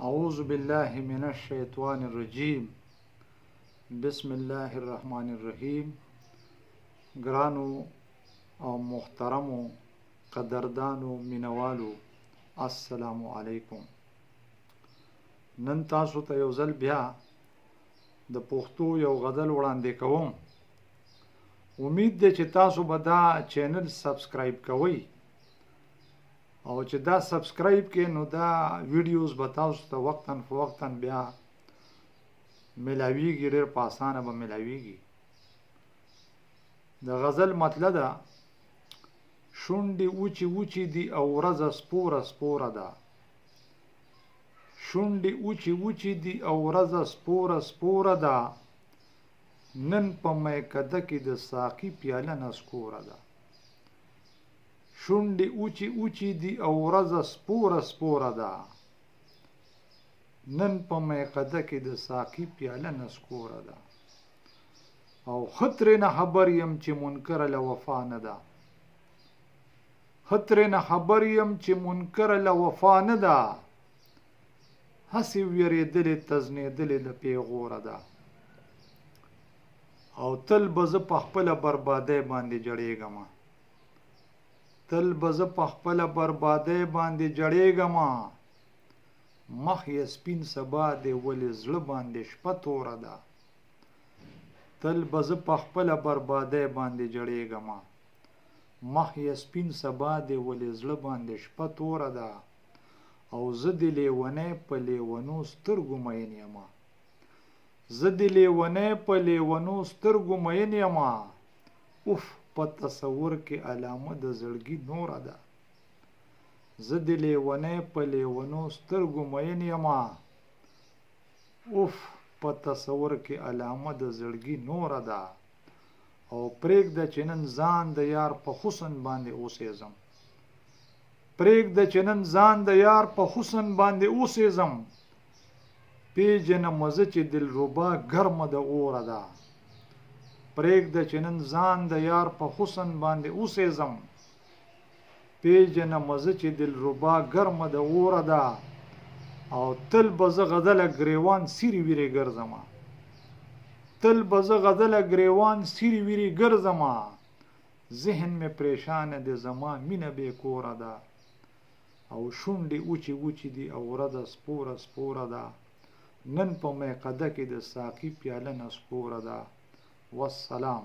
اعوذ بالله من الشیطان الرجیم. بسم الله الرحمن الرحیم. ګرانو او محترمو قدردانو مینوالو، السلام علیکم. نن تاسو ته یو ځل بیا د پښتو یو غزل وړاندې کوم. امید ده چې تاسو به دا چینل سبسکرایب کوئ، او چې دا سبسکرایب کې نو دا ویډیوز به تاسو ته وقتاً فوقتاً بیا ملاویږي، ډېر په اسانه به ملاویږي. د غزل مطلب ده: شونډې وچې وچې دي او ورځه سپوره سپوره ده. شونډې وچې وچې دي او ورځه سپوره سپوره ده. نن په میکده کې د ساقي پیاله نسکوره ده. شونډې وچې وچې دي او ورځه سپوره سپوره ده. نن په میکده کې د ساقي پیاله نسکوره ده. او ښه ترېنه خبر یم چې منکره له وفا نه ده. ښه ترېنه خبر یم چې منکره له وفا نه ده. هسې وېرېدلې تزنېدلې له پیغوره ده. او تل به زه په خپله بربادۍ باندې جړېږم. تل به زه په خپله بربادۍ باندې جړېږم. مخ یې سپین سبا دی ولې زړه باندې شپه توره ده. تل به زه په خپله بربادۍ باندې جړېږم. مخ یې سپین سبا دی ولې زړه باندې شپه توره ده. او زه د لیونۍ په لیونو سترګو مین یم. زه د لیونۍ په لیونو سترګو مین یم. اوف، په تصور کې علامه د زړګي نوره ده. زه د لیونۍ په لیونو سترګو مین یم. اوف، په تصور کې علامه د زړګي نوره ده. او پرېږده چې نن ځان د یار په حسن باندې اوسېزم. پرېږده چې نن ځان د یار په حسن باندې اوسېزم. پیژنم زه چې دلربا ګرمه د اوره ده. پرېږده چې نن ځان د یار په حسن باندې اوسېزم. پیژنم زه چې دلربا ګرمه د اوره ده. او تل به زه غزله ګریوان سیرې ویرې ګرځم. تل به زه غزله ګریوان سیرې ویرې ګرځم. ذهن مې پریشانه دی زما مینه بې کوره ده. او شونډې وچې وچې دي او ورځه سپوره سپوره ده. نن په میکده کې د ساقي پیاله نسکوره ده. والسلام.